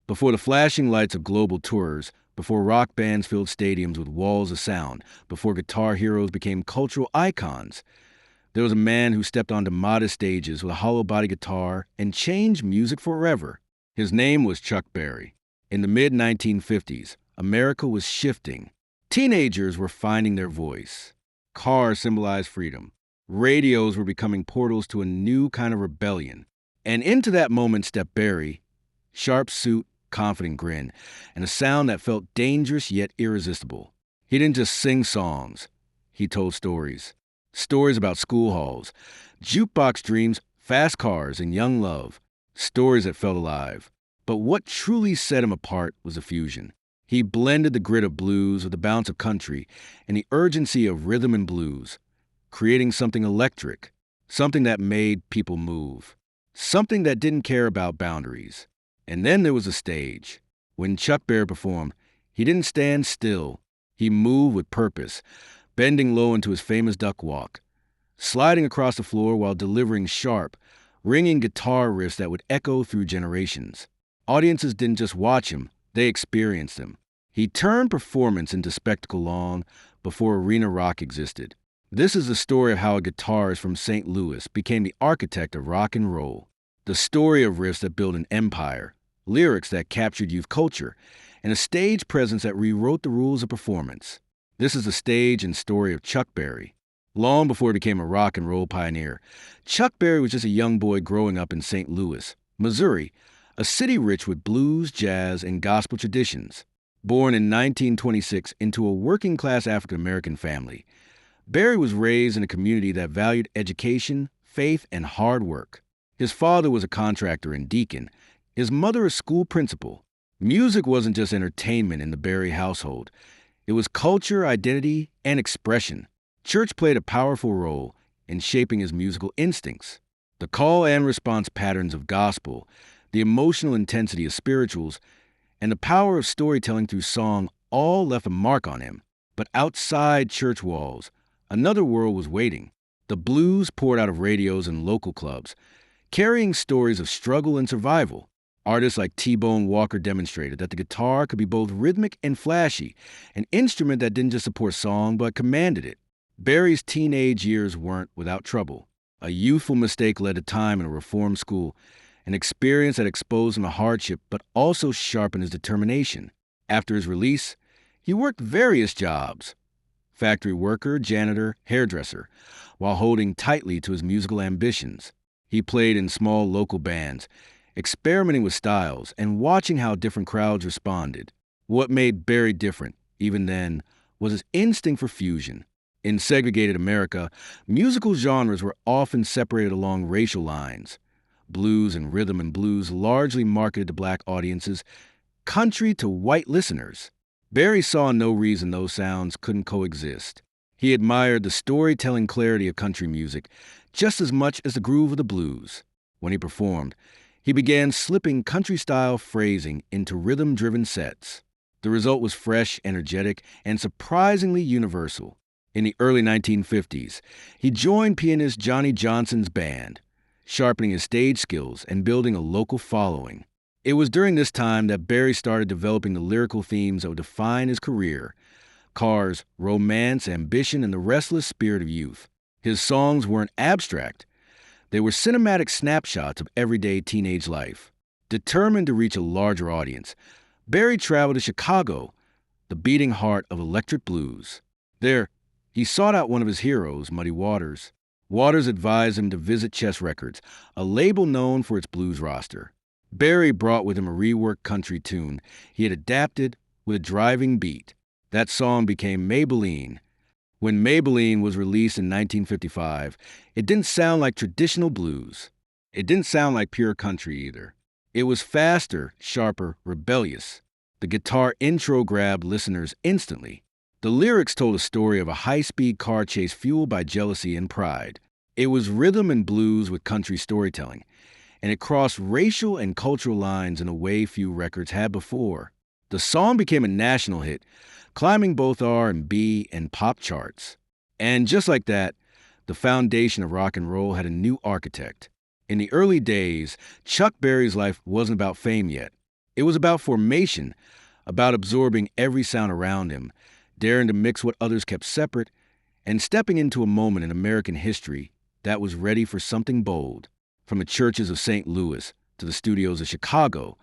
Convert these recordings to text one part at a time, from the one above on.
Before the flashing lights of global tours, before rock bands filled stadiums with walls of sound, before guitar heroes became cultural icons, there was a man who stepped onto modest stages with a hollow-body guitar and changed music forever. His name was Chuck Berry. In the mid-1950s, America was shifting. Teenagers were finding their voice. Cars symbolized freedom. Radios were becoming portals to a new kind of rebellion. And into that moment stepped Berry, sharp suit, confident grin, and a sound that felt dangerous yet irresistible. He didn't just sing songs. He told stories. Stories about school halls, jukebox dreams, fast cars, and young love. Stories that felt alive. But what truly set him apart was a fusion. He blended the grit of blues with the bounce of country and the urgency of rhythm and blues, creating something electric, something that made people move, something that didn't care about boundaries. And then there was a stage. When Chuck Berry performed, he didn't stand still. He moved with purpose, bending low into his famous duck walk, sliding across the floor while delivering sharp, ringing guitar riffs that would echo through generations. Audiences didn't just watch him, they experienced him. He turned performance into spectacle long before arena rock existed. This is the story of how a guitarist from St. Louis became the architect of rock and roll. The story of riffs that built an empire, lyrics that captured youth culture, and a stage presence that rewrote the rules of performance. This is the stage and story of Chuck Berry. Long before he became a rock and roll pioneer, Chuck Berry was just a young boy growing up in St. Louis, Missouri, a city rich with blues, jazz, and gospel traditions. Born in 1926 into a working-class African-American family, Berry was raised in a community that valued education, faith, and hard work. His father was a contractor and deacon, his mother a school principal. Music wasn't just entertainment in the Berry household. It was culture, identity, and expression. Church played a powerful role in shaping his musical instincts. The call and response patterns of gospel, the emotional intensity of spirituals, and the power of storytelling through song all left a mark on him. But outside church walls, another world was waiting. The blues poured out of radios and local clubs, carrying stories of struggle and survival. Artists like T-Bone Walker demonstrated that the guitar could be both rhythmic and flashy, an instrument that didn't just support song but commanded it. Berry's teenage years weren't without trouble. A youthful mistake led to time in a reform school, an experience that exposed him to hardship but also sharpened his determination. After his release, he worked various jobs: factory worker, janitor, hairdresser, while holding tightly to his musical ambitions. He played in small local bands, experimenting with styles and watching how different crowds responded. What made Berry different, even then, was his instinct for fusion. In segregated America, musical genres were often separated along racial lines. Blues and rhythm and blues largely marketed to black audiences, country to white listeners. Berry saw no reason those sounds couldn't coexist. He admired the storytelling clarity of country music just as much as the groove of the blues. When he performed, he began slipping country-style phrasing into rhythm-driven sets. The result was fresh, energetic, and surprisingly universal. In the early 1950s, he joined pianist Johnny Johnson's band, sharpening his stage skills and building a local following. It was during this time that Berry started developing the lyrical themes that would define his career: cars, romance, ambition, and the restless spirit of youth. His songs weren't abstract. They were cinematic snapshots of everyday teenage life. Determined to reach a larger audience, Berry traveled to Chicago, the beating heart of electric blues. There, he sought out one of his heroes, Muddy Waters. Waters advised him to visit Chess Records, a label known for its blues roster. Berry brought with him a reworked country tune he had adapted with a driving beat. That song became Maybellene. When Maybellene was released in 1955, it didn't sound like traditional blues. It didn't sound like pure country either. It was faster, sharper, rebellious. The guitar intro grabbed listeners instantly. The lyrics told a story of a high-speed car chase fueled by jealousy and pride. It was rhythm and blues with country storytelling, and it crossed racial and cultural lines in a way few records had before. The song became a national hit, climbing both R&B and pop charts. And just like that, the foundation of rock and roll had a new architect. In the early days, Chuck Berry's life wasn't about fame yet. It was about formation, about absorbing every sound around him, daring to mix what others kept separate, and stepping into a moment in American history that was ready for something bold. From the churches of St. Louis to the studios of Chicago,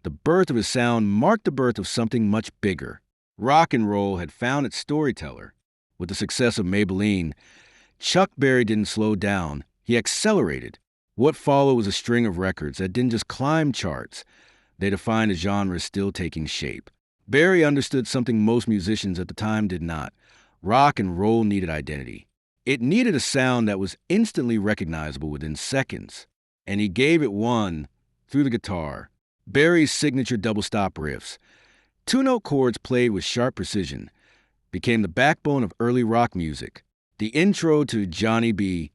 the birth of his sound marked the birth of something much bigger. Rock and roll had found its storyteller. With the success of Maybellene, Chuckberry didn't slow down, he accelerated. What followed was a string of records that didn't just climb charts, they defined a genre still taking shape. Berry understood something most musicians at the time did not. Rock and roll needed identity. It needed a sound that was instantly recognizable within seconds, and he gave it one through the guitar. Berry's signature double-stop riffs, two-note chords played with sharp precision, became the backbone of early rock music. The intro to Johnny B.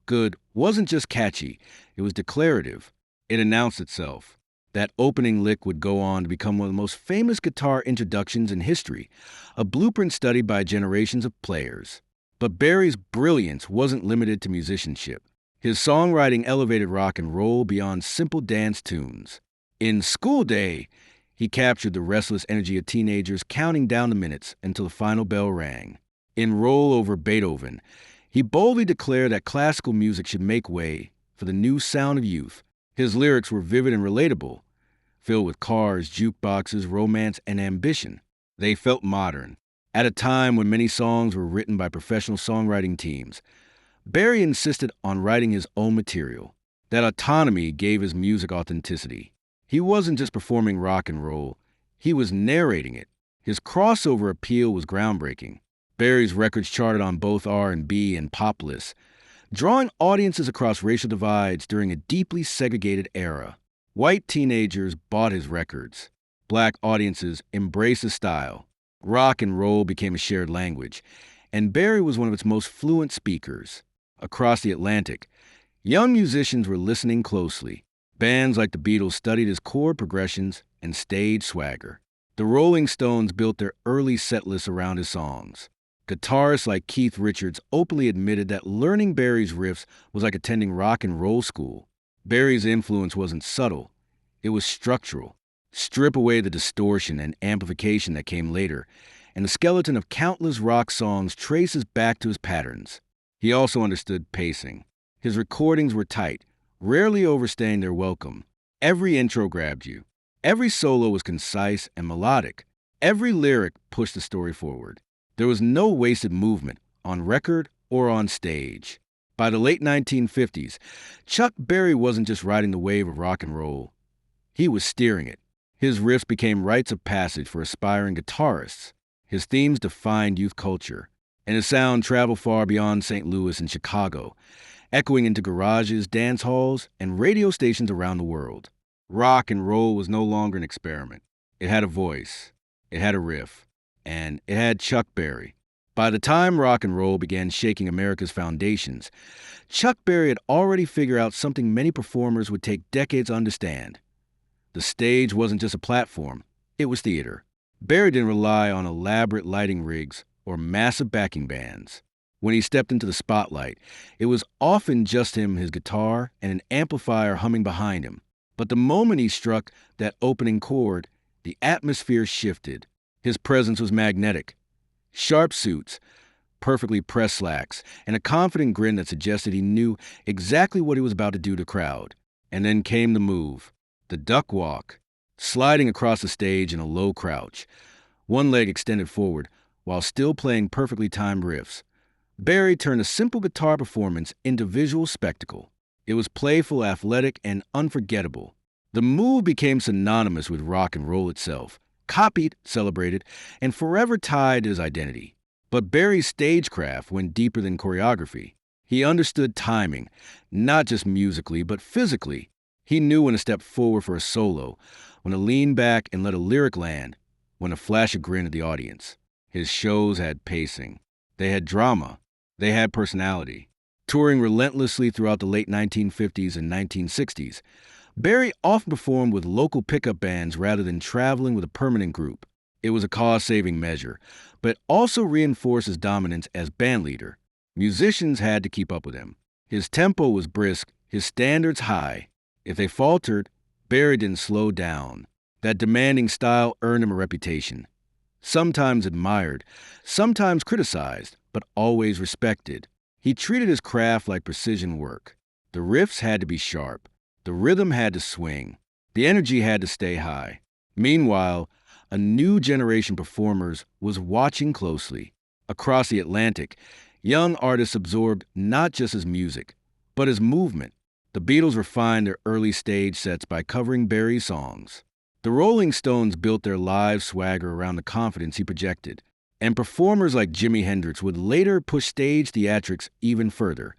Goode wasn't just catchy, it was declarative. It announced itself. That opening lick would go on to become one of the most famous guitar introductions in history, a blueprint studied by generations of players. But Berry's brilliance wasn't limited to musicianship. His songwriting elevated rock and roll beyond simple dance tunes. In School Day, he captured the restless energy of teenagers counting down the minutes until the final bell rang. In Roll Over Beethoven, he boldly declared that classical music should make way for the new sound of youth. His lyrics were vivid and relatable, filled with cars, jukeboxes, romance, and ambition. They felt modern. At a time when many songs were written by professional songwriting teams, Berry insisted on writing his own material. That autonomy gave his music authenticity. He wasn't just performing rock and roll, he was narrating it. His crossover appeal was groundbreaking. Berry's records charted on both R&B and pop lists, drawing audiences across racial divides during a deeply segregated era. White teenagers bought his records. Black audiences embraced his style. Rock and roll became a shared language, and Berry was one of its most fluent speakers. Across the Atlantic, young musicians were listening closely. Bands like the Beatles studied his chord progressions and stage swagger. The Rolling Stones built their early set lists around his songs. Guitarists like Keith Richards openly admitted that learning Berry's riffs was like attending rock and roll school. Berry's influence wasn't subtle, it was structural. Strip away the distortion and amplification that came later, and the skeleton of countless rock songs traces back to his patterns. He also understood pacing. His recordings were tight, rarely overstaying their welcome. Every intro grabbed you. Every solo was concise and melodic. Every lyric pushed the story forward. There was no wasted movement, on record or on stage. By the late 1950s, Chuck Berry wasn't just riding the wave of rock and roll. He was steering it. His riffs became rites of passage for aspiring guitarists. His themes defined youth culture, and his sound traveled far beyond St. Louis and Chicago, echoing into garages, dance halls, and radio stations around the world. Rock and roll was no longer an experiment. It had a voice, it had a riff, and it had Chuck Berry. By the time rock and roll began shaking America's foundations, Chuck Berry had already figured out something many performers would take decades to understand. The stage wasn't just a platform, it was theater. Berry didn't rely on elaborate lighting rigs or massive backing bands. When he stepped into the spotlight, it was often just him, his guitar, and an amplifier humming behind him. But the moment he struck that opening chord, the atmosphere shifted. His presence was magnetic. Sharp suits, perfectly pressed slacks, and a confident grin that suggested he knew exactly what he was about to do to the crowd. And then came the move, the duck walk, sliding across the stage in a low crouch, one leg extended forward while still playing perfectly timed riffs. Berry turned a simple guitar performance into visual spectacle. It was playful, athletic, and unforgettable. The move became synonymous with rock and roll itself, copied, celebrated, and forever tied to his identity. But Berry's stagecraft went deeper than choreography. He understood timing, not just musically, but physically. He knew when to step forward for a solo, when to lean back and let a lyric land, when to flash a grin at the audience. His shows had pacing. They had drama. They had personality. Touring relentlessly throughout the late 1950s and 1960s, Berry often performed with local pickup bands rather than traveling with a permanent group. It was a cost-saving measure, but also reinforced his dominance as bandleader. Musicians had to keep up with him. His tempo was brisk, his standards high. If they faltered, Berry didn't slow down. That demanding style earned him a reputation. Sometimes admired, sometimes criticized, but always respected. He treated his craft like precision work. The riffs had to be sharp, the rhythm had to swing, the energy had to stay high. Meanwhile, a new generation of performers was watching closely. Across the Atlantic, young artists absorbed not just his music, but his movement. The Beatles refined their early stage sets by covering Barry's songs. The Rolling Stones built their live swagger around the confidence he projected, and performers like Jimi Hendrix would later push stage theatrics even further,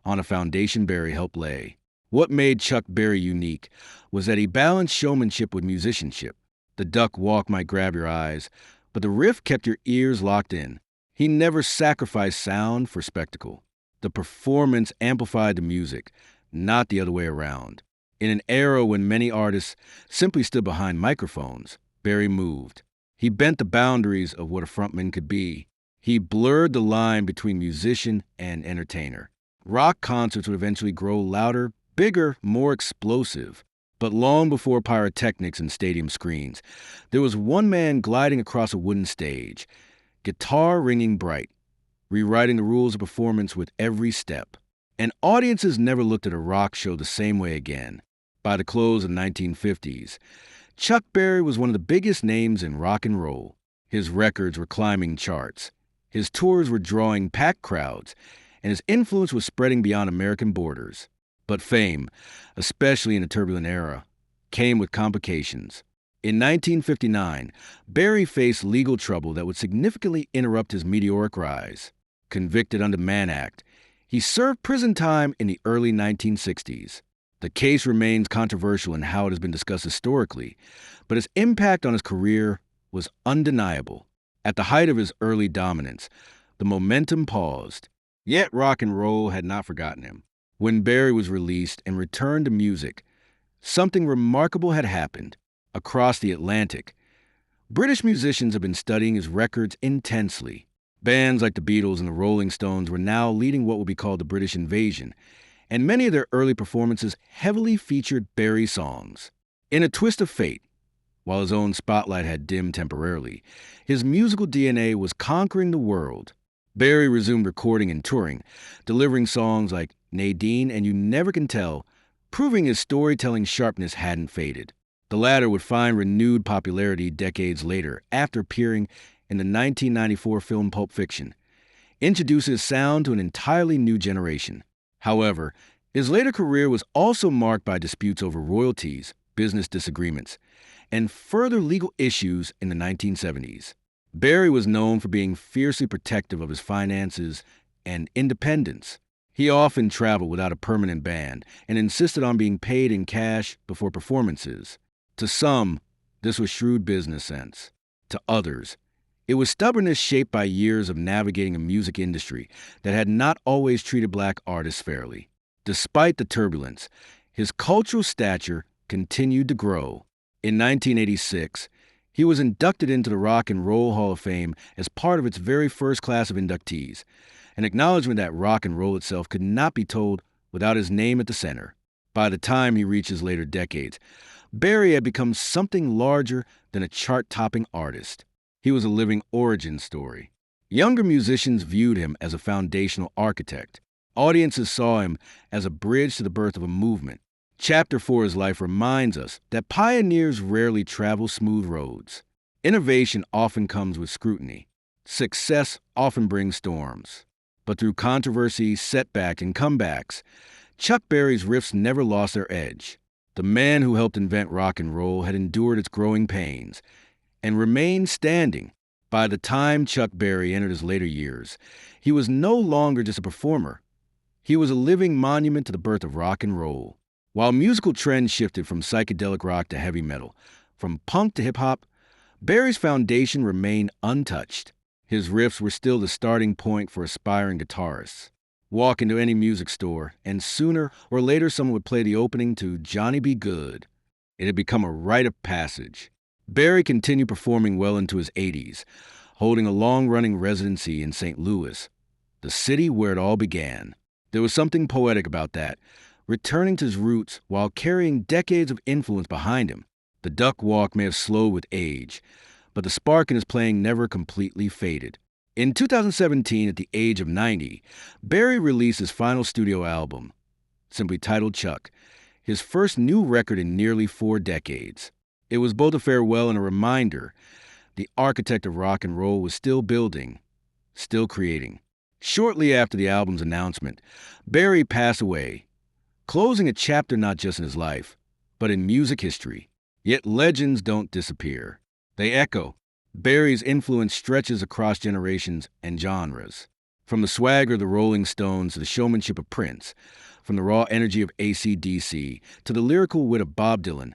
on a foundation Barry helped lay. What made Chuck Berry unique was that he balanced showmanship with musicianship. The duck walk might grab your eyes, but the riff kept your ears locked in. He never sacrificed sound for spectacle. The performance amplified the music, not the other way around. In an era when many artists simply stood behind microphones, Barry moved. He bent the boundaries of what a frontman could be. He blurred the line between musician and entertainer. Rock concerts would eventually grow louder, bigger, more explosive. But long before pyrotechnics and stadium screens, there was one man gliding across a wooden stage, guitar ringing bright, rewriting the rules of performance with every step. And audiences never looked at a rock show the same way again. By the close of the 1950s, Chuck Berry was one of the biggest names in rock and roll. His records were climbing charts. His tours were drawing packed crowds, and his influence was spreading beyond American borders. But fame, especially in a turbulent era, came with complications. In 1959, Berry faced legal trouble that would significantly interrupt his meteoric rise. Convicted under Mann Act, he served prison time in the early 1960s. The case remains controversial in how it has been discussed historically, but its impact on his career was undeniable. At the height of his early dominance, the momentum paused. Yet rock and roll had not forgotten him. When Berry was released and returned to music, something remarkable had happened. Across the Atlantic, British musicians have been studying his records intensely. Bands like the Beatles and the Rolling Stones were now leading what would be called the British invasion, and many of their early performances heavily featured Berry songs. In a twist of fate, while his own spotlight had dimmed temporarily, his musical DNA was conquering the world. Berry resumed recording and touring, delivering songs like Nadine and You Never Can Tell, proving his storytelling sharpness hadn't faded. The latter would find renewed popularity decades later after appearing in the 1994 film Pulp Fiction, introduces sound to an entirely new generation. However, his later career was also marked by disputes over royalties, business disagreements, and further legal issues in the 1970s. Berry was known for being fiercely protective of his finances and independence. He often traveled without a permanent band and insisted on being paid in cash before performances. To some, this was shrewd business sense. To others, it was stubbornness shaped by years of navigating a music industry that had not always treated black artists fairly. Despite the turbulence, his cultural stature continued to grow. In 1986, he was inducted into the Rock and Roll Hall of Fame as part of its very first class of inductees, an acknowledgement that rock and roll itself could not be told without his name at the center. By the time he reached his later decades, Berry had become something larger than a chart-topping artist. He was a living origin story. Younger musicians viewed him as a foundational architect. Audiences saw him as a bridge to the birth of a movement. Chapter 4 of his life reminds us that pioneers rarely travel smooth roads. Innovation often comes with scrutiny. Success often brings storms. But through controversies, setbacks, and comebacks, Chuck Berry's riffs never lost their edge. The man who helped invent rock and roll had endured its growing pains and remained standing. By the time Chuck Berry entered his later years, he was no longer just a performer. He was a living monument to the birth of rock and roll. While musical trends shifted from psychedelic rock to heavy metal, from punk to hip-hop, Berry's foundation remained untouched. His riffs were still the starting point for aspiring guitarists. Walk into any music store, and sooner or later someone would play the opening to Johnny B. Goode. It had become a rite of passage. Berry continued performing well into his 80s, holding a long-running residency in St. Louis, the city where it all began. There was something poetic about that, returning to his roots while carrying decades of influence behind him. The The duck walk may have slowed with age, but the spark in his playing never completely faded. In 2017, at the age of 90, Barry released his final studio album, simply titled Chuck, his first new record in nearly 4 decades. It was both a farewell and a reminder the architect of rock and roll was still building, still creating. Shortly after the album's announcement, Barry passed away, closing a chapter not just in his life, but in music history. Yet legends don't disappear. They echo. Barry's influence stretches across generations and genres. From the swagger of the Rolling Stones to the showmanship of Prince, from the raw energy of AC/DC to the lyrical wit of Bob Dylan,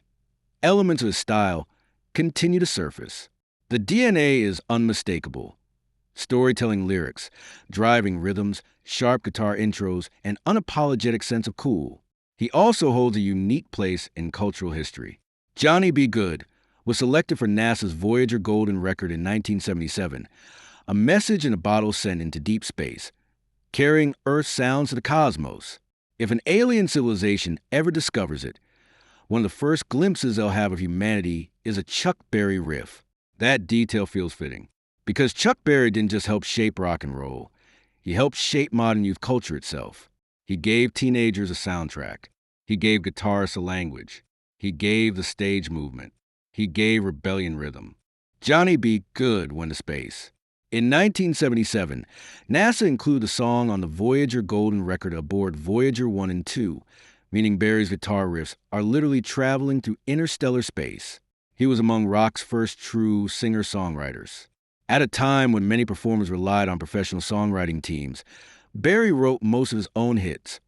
elements of his style continue to surface. The DNA is unmistakable. Storytelling lyrics, driving rhythms, sharp guitar intros, and unapologetic sense of cool. He also holds a unique place in cultural history. Johnny B. Goode was selected for NASA's Voyager Golden Record in 1977, a message in a bottle sent into deep space, carrying Earth's sounds to the cosmos. If an alien civilization ever discovers it, one of the first glimpses they'll have of humanity is a chuckberry riff. That detail feels fitting, because Chuck Berry didn't just help shape rock and roll, he helped shape modern youth culture itself. He gave teenagers a soundtrack. He gave guitarists a language. He gave the stage movement. He gave rebellion rhythm. Johnny B. Goode went to space. In 1977, NASA included a song on the Voyager Golden Record aboard Voyager 1 and 2, meaning Barry's guitar riffs are literally traveling through interstellar space. He was among rock's first true singer-songwriters. At a time when many performers relied on professional songwriting teams, Barry wrote most of his own hits,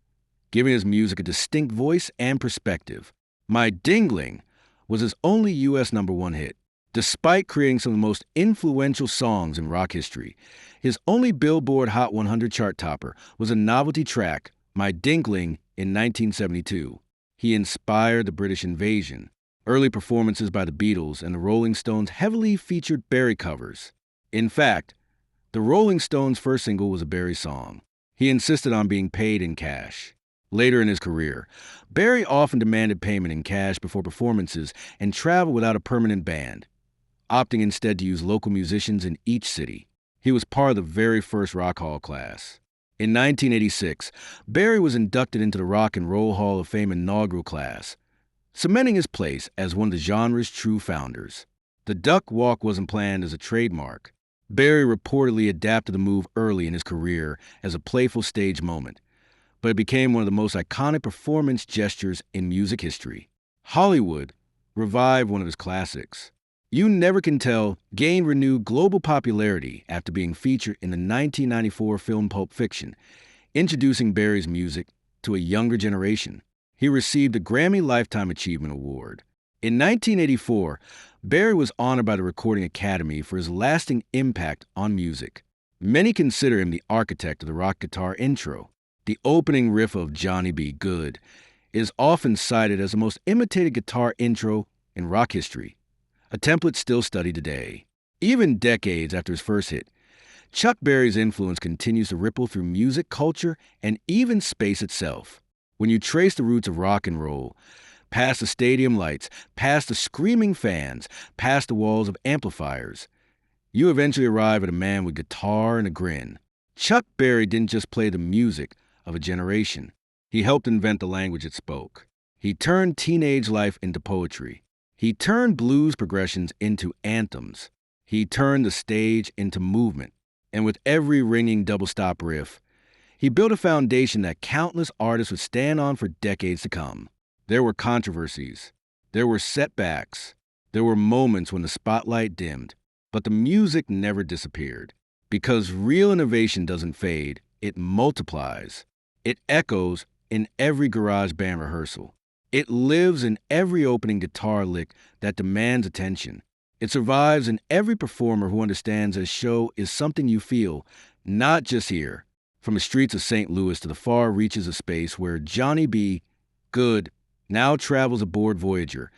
giving his music a distinct voice and perspective. My Dingling was his only U.S. #1 hit. Despite creating some of the most influential songs in rock history, his only Billboard Hot 100 chart topper was a novelty track, My Dingling, in 1972. He inspired the British invasion. Early performances by the Beatles and the Rolling Stones heavily featured Barry covers. In fact, the Rolling Stones' first single was a Barry song. He insisted on being paid in cash. Later in his career, Barry often demanded payment in cash before performances and traveled without a permanent band, opting instead to use local musicians in each city. He was part of the very first Rock Hall class. In 1986, Barry was inducted into the Rock and Roll Hall of Fame inaugural class, cementing his place as one of the genre's true founders. The duck walk wasn't planned as a trademark. Barry reportedly adapted the move early in his career as a playful stage moment, but it became one of the most iconic performance gestures in music history. Hollywood revived one of his classics. You Never Can Tell gained renewed global popularity after being featured in the 1994 film Pulp Fiction, introducing Barry's music to a younger generation. He received a Grammy Lifetime Achievement Award. In 1984, Barry was honored by the Recording Academy for his lasting impact on music. Many consider him the architect of the rock guitar intro. The opening riff of Johnny B. Goode is often cited as the most imitated guitar intro in rock history, a template still studied today. Even decades after his first hit, Chuck Berry's influence continues to ripple through music, culture, and even space itself. When you trace the roots of rock and roll, past the stadium lights, past the screaming fans, past the walls of amplifiers, you eventually arrive at a man with guitar and a grin. Chuck Berry didn't just play the music of a generation. He helped invent the language it spoke. He turned teenage life into poetry. He turned blues progressions into anthems. He turned the stage into movement. And with every ringing double-stop riff, he built a foundation that countless artists would stand on for decades to come. There were controversies. There were setbacks. There were moments when the spotlight dimmed. But the music never disappeared. Because real innovation doesn't fade, it multiplies. It echoes in every garage band rehearsal. It lives in every opening guitar lick that demands attention. It survives in every performer who understands that a show is something you feel, not just here. From the streets of St. Louis to the far reaches of space where Johnny B. Goode now travels aboard Voyager,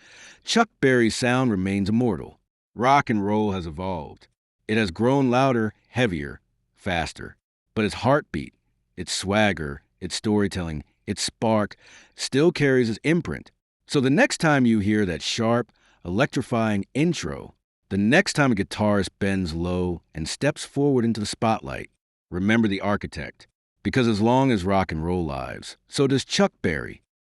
Chuck Berry's sound remains immortal. Rock and roll has evolved. It has grown louder, heavier, faster. But its heartbeat, its swagger, its storytelling, its spark still carries its imprint. So the next time you hear that sharp, electrifying intro. The next time a guitarist bends low and steps forward into the spotlight, remember the architect. Because as long as rock and roll lives, so does Chuck Berry.